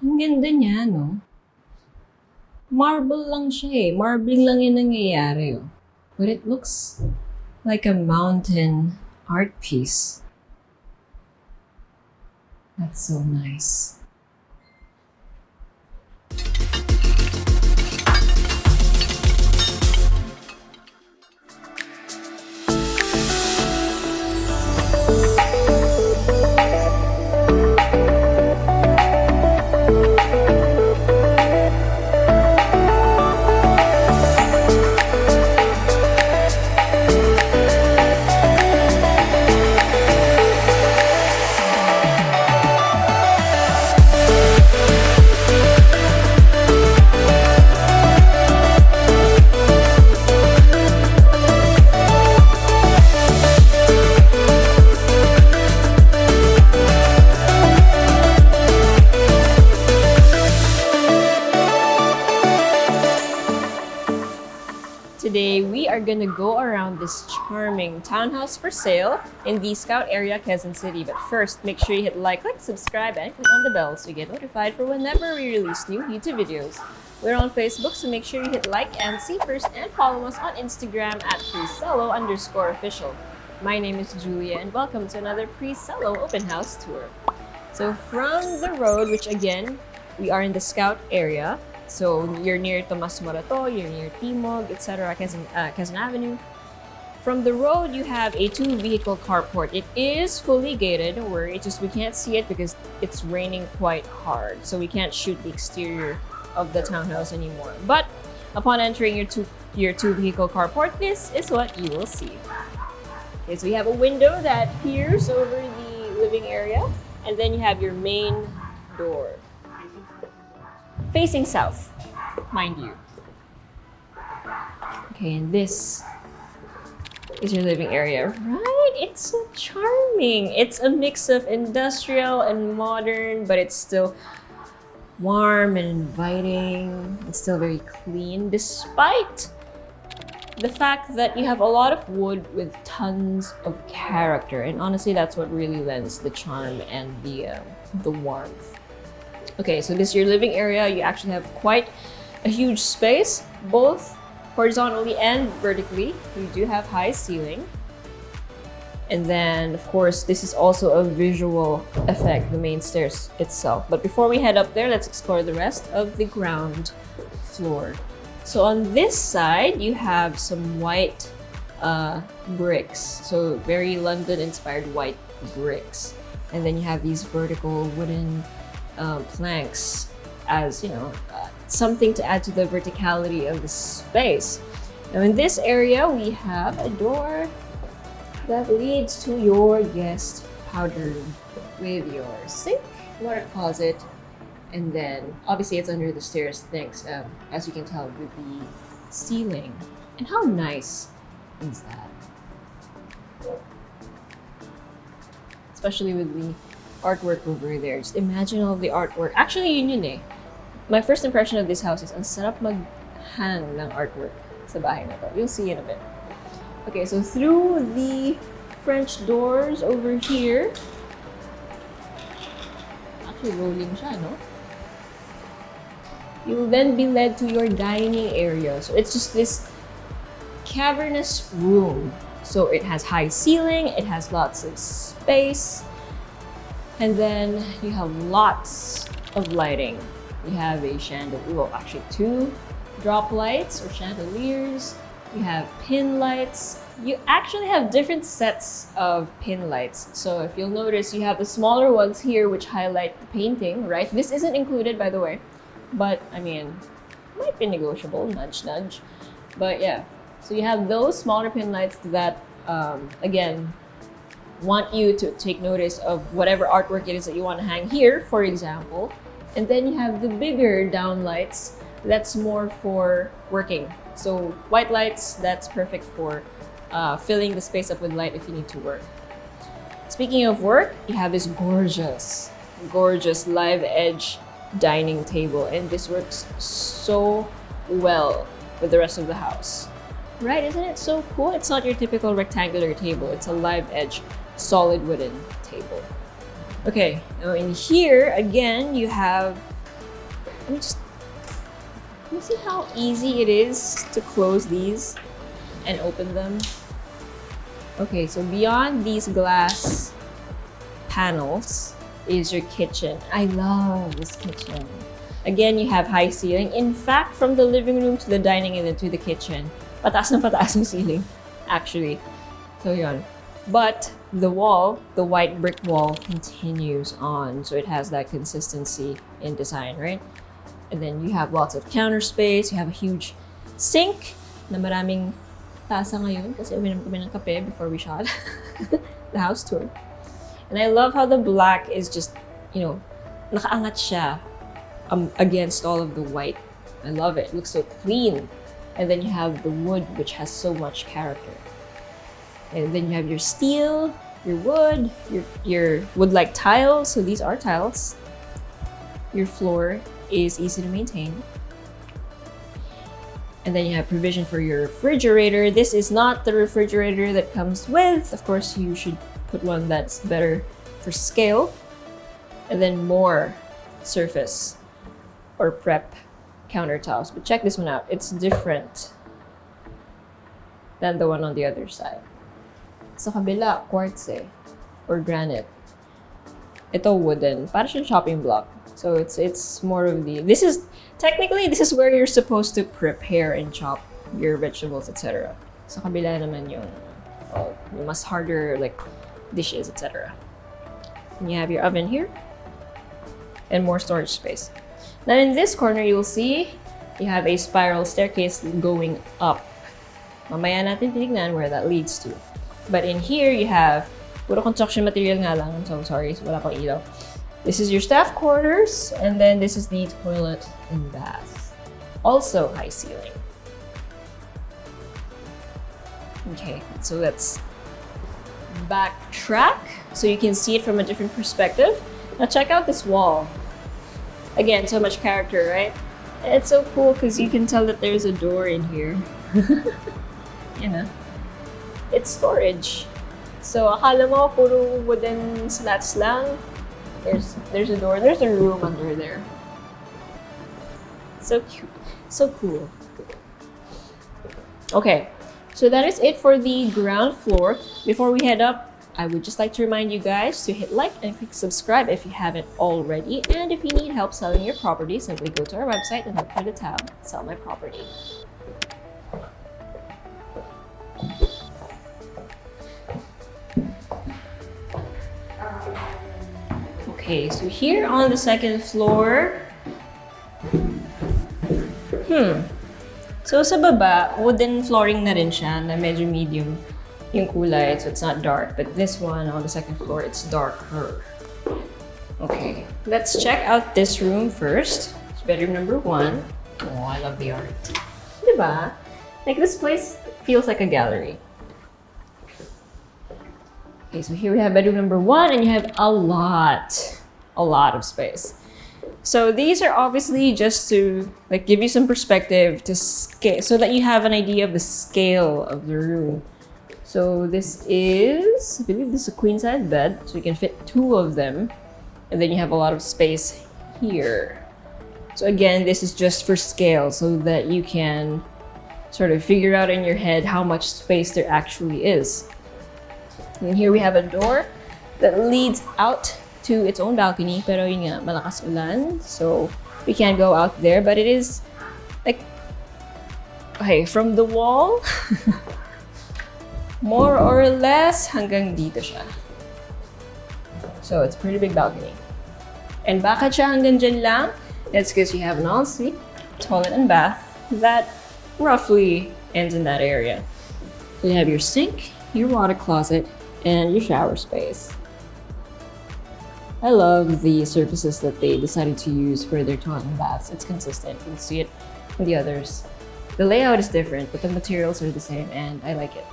Ang ganda niya, no? Marble lang siya eh. Marbling lang yung nangyayari, oh. But it looks like a mountain art piece. That's so nice. Today, we are gonna go around this charming townhouse for sale in the Scout area, Quezon City. But first, make sure you hit like, subscribe, and click on the bell so you get notified for whenever we release new YouTube videos. We're on Facebook, so make sure you hit like and see first, and follow us on Instagram at Presello_official. My name is Julia, and welcome to another Presello open house tour. So from the road, which again, we are in the Scout area. So you're near Tomas Morato, you're near Timog, etc., Quezon Avenue. From the road, you have a 2-vehicle carport. It is fully gated, don't worry, it's just we can't see it because it's raining quite hard. So we can't shoot the exterior of the townhouse anymore. But upon entering your 2-vehicle carport, this is what you will see. Okay, so you have a window that peers over the living area, and then you have your main door. Facing south, mind you. Okay, and this is your living area, right? It's so charming. It's a mix of industrial and modern, but it's still warm and inviting. It's still very clean, despite the fact that you have a lot of wood with tons of character. And honestly, that's what really lends the charm and the warmth. Okay, so this is your living area. You actually have quite a huge space, both horizontally and vertically. You do have high ceiling. And then, of course, this is also a visual effect, the main stairs itself. But before we head up there, let's explore the rest of the ground floor. So on this side, you have some white bricks. So very London-inspired white bricks. And then you have these vertical wooden planks as, something to add to the verticality of the space. Now in this area, we have a door that leads to your guest powder room with your sink, water closet, and then obviously it's under the stairs, thanks, as you can tell, with the ceiling. And how nice is that? Especially with the artwork over there. Just imagine all the artwork. Actually, yun eh. My first impression of this house is ang sarap mag-hang ng artwork sa bahay na to. You'll see in a bit. Okay, so through the French doors over here, actually rolling siya, no? You will then be led to your dining area. So it's just this cavernous room. So it has high ceiling, it has lots of space, and then you have lots of lighting. You have a chandelier, well, actually 2 drop lights or chandeliers. You have pin lights. You actually have different sets of pin lights. So if you'll notice, you have the smaller ones here which highlight the painting, right? This isn't included, by the way, but I mean, might be negotiable, nudge, nudge. But yeah, so you have those smaller pin lights that, again, want you to take notice of whatever artwork it is that you want to hang here, for example. And then you have the bigger down lights that's more for working. So white lights, that's perfect for filling the space up with light if you need to work. Speaking of work, you have this gorgeous live edge dining table, and this works so well with the rest of the house. Right, isn't it so cool? It's not your typical rectangular table. It's a live edge, solid wooden table. Okay, now in here, again, you have You see how easy it is to close these and open them? Okay, so beyond these glass panels is your kitchen. I love this kitchen. Again, you have high ceiling. In fact, from the living room to the dining and then to the kitchen, pataas na pataas yung ceiling, actually. So yun. But the wall, the white brick wall, continues on. So it has that consistency in design, right? And then you have lots of counter space. You have a huge sink na maraming tasa ngayon kasi uminom kami ng kape before we shot the house tour. And I love how the black is just, you know, nakaangat siya against all of the white. I love it. It looks so clean. And then you have the wood, which has so much character. And then you have your steel, your wood, your wood-like tiles. So these are tiles. Your floor is easy to maintain. And then you have provision for your refrigerator. This is not the refrigerator that comes with. Of course, you should put one that's better for scale. And then more surface or prep countertops. But check this one out. It's different than the one on the other side. Sa kabila, quartz or granite. Ito wooden. Para siyang chopping block. So it's more of the... This is where you're supposed to prepare and chop your vegetables, etc. Sa kabila naman yung mas harder like dishes, etc. And you have your oven here and more storage space. Now in this corner, you'll see you have a spiral staircase going up. Mamaya natin tinignan where that leads to. But in here, you have puro construction material nga lang. I'm so sorry, wala pang ilaw. This is your staff quarters, and then this is the toilet and bath. Also high ceiling. Okay, so let's backtrack so you can see it from a different perspective. Now check out this wall. Again, so much character, right? And it's so cool because you can tell that there's a door in here. You know, it's storage. So akala mo puro wooden slats lang. There's a door. There's a room under there. So cute. So cool. Okay, so that is it for the ground floor. Before we head up, I would just like to remind you guys to hit like and click subscribe if you haven't already. And if you need help selling your property, simply go to our website and look for the tab, Sell My Property. Okay, so here on the second floor, so sa baba, wooden flooring na rin siya na medyo medium yung kulay, so it's not dark. But this one on the second floor, it's darker. Okay, let's check out this room first. It's bedroom number 1. Oh, I love the art. Diba? Like this place feels like a gallery. Okay, so here we have bedroom number 1, and you have a lot of space. So these are obviously just to like give you some perspective to scale, so that you have an idea of the scale of the room. So this is, I believe this is a queen size bed, so you can fit 2 of them, and then you have a lot of space here. So again, this is just for scale, so that you can sort of figure out in your head how much space there actually is. And here we have a door that leads out to its own balcony, pero yun nga, malakas ulan, so we can't go out there. But it is like, okay, from the wall, more or less hanggang dito siya. So it's a pretty big balcony. And bakit siya hanggang dyan lang? That's because you have an ensuite, toilet and bath that roughly ends in that area. So you have your sink, your water closet, and your shower space. I love the surfaces that they decided to use for their toilet and baths. It's consistent. You can see it in the others. The layout is different, but the materials are the same, and I like it.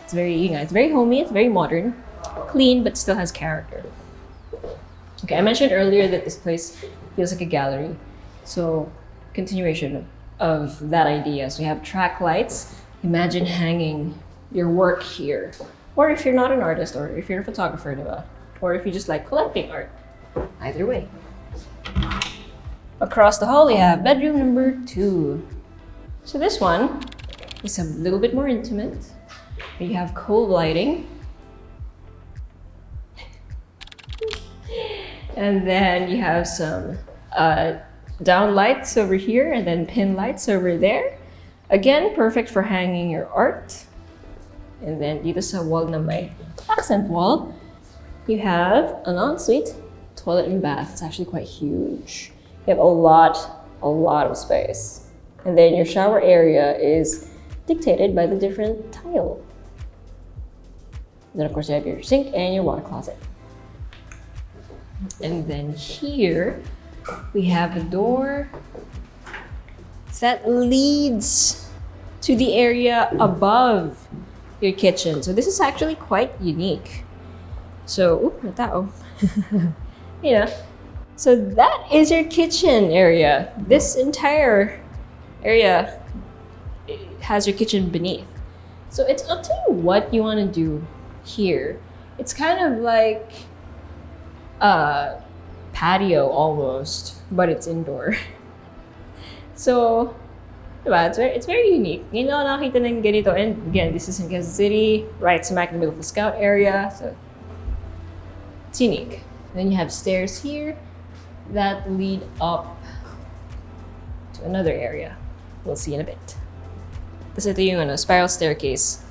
It's very, you know, it's very homey, it's very modern, clean, but still has character. Okay, I mentioned earlier that this place feels like a gallery. So, continuation of that idea. So you have track lights. Imagine hanging your work here. Or if you're not an artist, or if you're a photographer, diba? Or if you just like collecting art. Either way. Across the hall, we have bedroom number 2. So this one is a little bit more intimate. You have cove lighting. And then you have some down lights over here and then pin lights over there. Again, perfect for hanging your art. And then dito sa wall na may accent wall, you have an ensuite toilet and bath. It's actually quite huge. You have a lot of space. And then your shower area is dictated by the different tile. Then of course you have your sink and your water closet. And then here we have a door that leads to the area above your kitchen. So this is actually quite unique. So, yeah. So that is your kitchen area. This entire area has your kitchen beneath. So it's up to you what you want to do here. It's kind of like a patio almost, but it's indoor. So, diba? It's very unique. Ngayon lang nakita ng ganito. And again, this is in Quezon City, right smack in the middle of the scout area. So, it's unique. Then you have stairs here that lead up to another area. We'll see in a bit. Tapos ito yung spiral staircase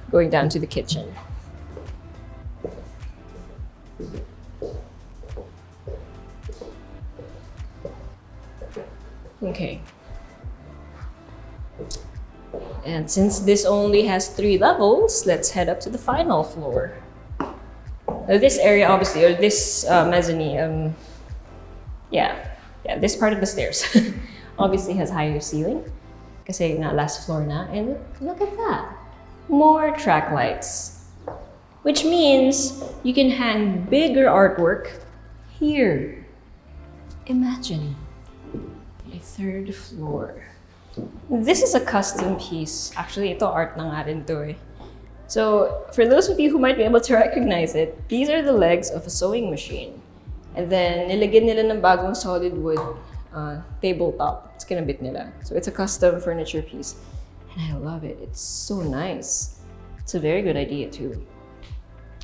going down to the kitchen. Okay. And since this only has 3 levels, let's head up to the final floor. This area, obviously, or this mezzanine, this part of the stairs obviously has higher ceiling. Kasi nga last floor na. And look at that. More track lights. Which means you can hang bigger artwork here. Imagine a 3rd floor. This is a custom piece. Actually, ito art na nga rin to eh. So, for those of you who might be able to recognize it, these are the legs of a sewing machine. And then, nilagyan nila ng bagong solid wood tabletop. It's kinabit nila. So, it's a custom furniture piece. And I love it. It's so nice. It's a very good idea too.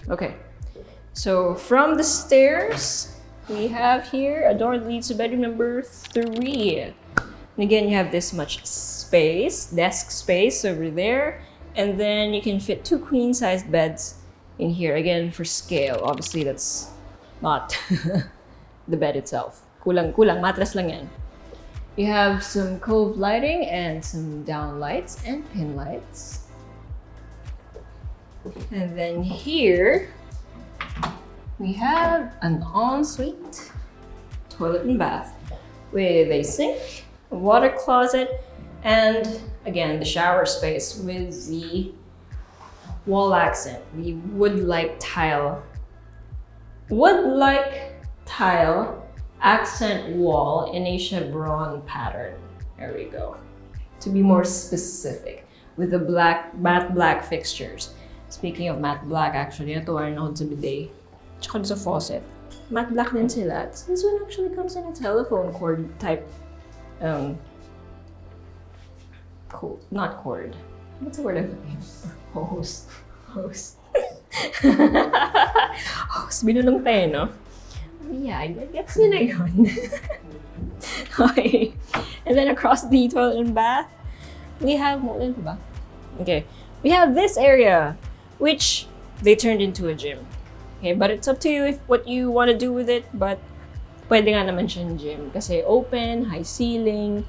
Okay. So, from the stairs, we have here a door that leads to bedroom number 3. And again, you have this much space, desk space over there. And then you can fit 2 queen-sized beds in here. Again, for scale. Obviously, that's not the bed itself. Kulang, mattress lang yan. You have some cove lighting and some down lights and pin lights. And then here, we have an ensuite toilet and bath with a sink, a water closet, and again, the shower space with the wall accent, the wood-like tile accent wall in a chevron pattern. There we go. To be more specific, with the matte black fixtures. Speaking of matte black, actually, ito rin ako sa bidet. Tsaka sa faucet. Matte black din sila. This one actually comes in a telephone cord type not cord. What's the word I'm looking for? Hose. Hose, binulong tayo, no? Yeah, gets nyo na yun. Okay. And then across the toilet and bath, we have, okay, we have this area, which they turned into a gym. Okay, but it's up to you if what you want to do with it, but pwede nga naman siyang gym. Kasi open, high ceiling,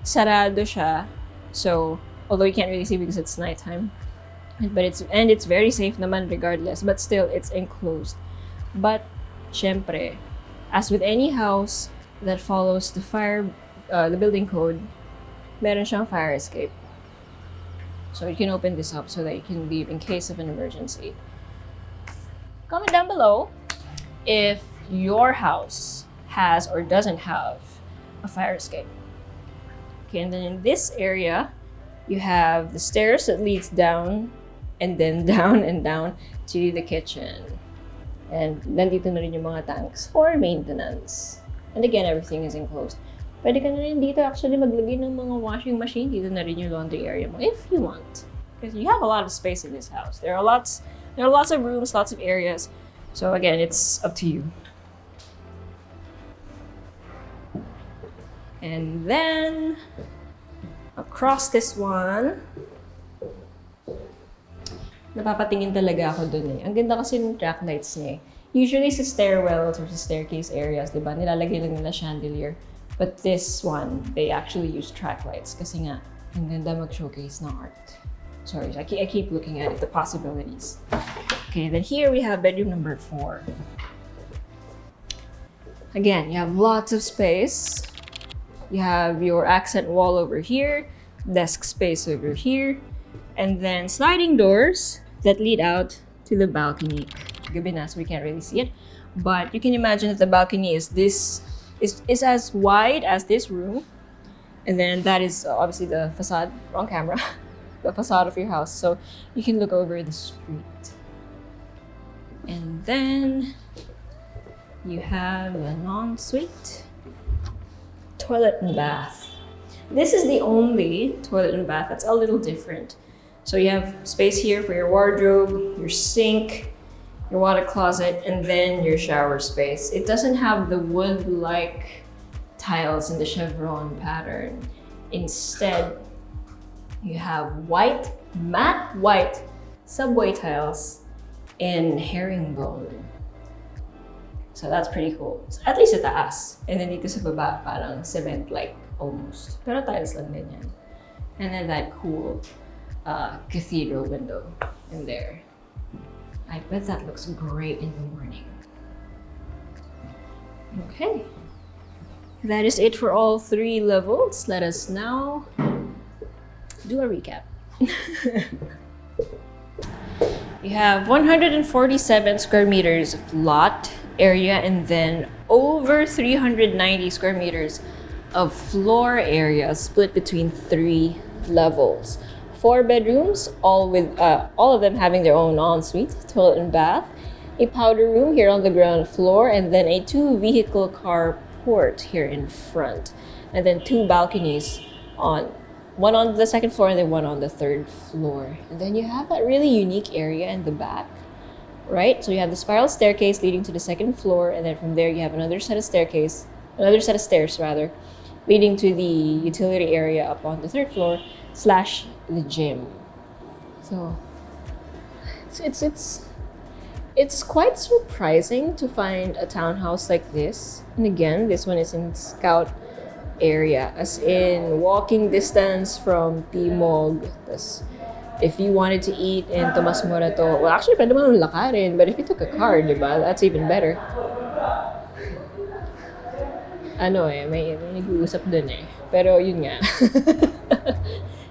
sarado siya. So, although you can't really see because it's nighttime, but it's very safe naman regardless. But still, it's enclosed. But, syempre, as with any house that follows the building code, meron siyang fire escape. So you can open this up so that you can leave in case of an emergency. Comment down below if your house has or doesn't have a fire escape. Okay, and then in this area, you have the stairs that leads down and then down and down to the kitchen. And nandito na rin yung mga tanks for maintenance. And again, everything is enclosed. Pwede ka na rin dito actually maglagay ng mga washing machine. Dito na rin yung laundry area mo if you want. Because you have a lot of space in this house. There are lots of rooms, lots of areas. So again, it's up to you. And then across this one, napapatingin talaga ako dun eh. Ang ganda kasi ng track lights niya eh. Usually sa stairwells or sa staircase areas, di ba, nilalagay lang nila chandelier. But this one, they actually use track lights kasi nga, ang ganda mag-showcase ng art. Sorry, I keep looking at it, the possibilities. Okay, then here we have bedroom number 4. Again, you have lots of space. You have your accent wall over here, desk space over here, and then sliding doors that lead out to the balcony. Gabi na, so we can't really see it. But you can imagine that the balcony is as wide as this room. And then that is obviously the facade, wrong camera, the facade of your house. So you can look over the street. And then you have an ensuite, toilet and bath. This is the only toilet and bath that's a little different. So you have space here for your wardrobe, your sink, your water closet, and then your shower space. It doesn't have the wood-like tiles in the chevron pattern. Instead, you have white, matte white subway tiles in herringbone. So that's pretty cool. So at least sa taas. And then dito sa baba, parang cement-like almost. Pero tiles lang din yan. And then that cool cathedral window in there. I bet that looks great in the morning. Okay. That is it for all 3 levels. Let us now do a recap. You have 147 square meters of lot area and then over 390 square meters of floor area split between 3 levels. 4 bedrooms, all of them having their own ensuite, toilet and bath, a powder room here on the ground floor, and then a 2-vehicle carport here in front, and then 2 balconies one on the 2nd floor and then one on the 3rd floor. And then you have that really unique area in the back, right? So you have the spiral staircase leading to the 2nd floor, and then from there you have another set of stairs rather, leading to the utility area up on the 3rd floor / the gym. So it's quite surprising to find a townhouse like this. And again, this one is in Scout area, as in walking distance from Timog. If you wanted to eat in Tomas Morato, well, actually, pwede mo lakarin, but if you took a car, diba, that's even better. May nag-uusap dun eh. Pero yun nga.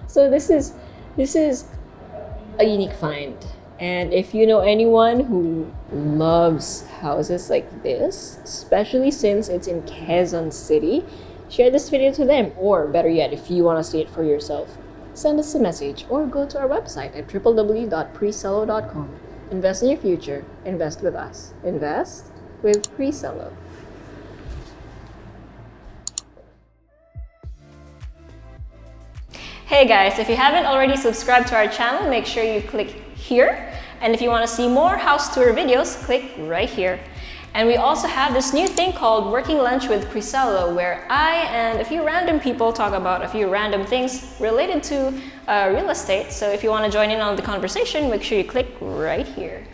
So this is a unique find. And if you know anyone who loves houses like this, especially since it's in Quezon City, share this video to them. Or better yet, if you want to see it for yourself, send us a message or go to our website at www.presello.com. Invest in your future. Invest with us. Invest with Presello. Hey guys, if you haven't already subscribed to our channel, make sure you click here. And if you want to see more house tour videos, click right here. And we also have this new thing called Working Lunch with Presello, where I and a few random people talk about a few random things related to real estate. So if you want to join in on the conversation, make sure you click right here.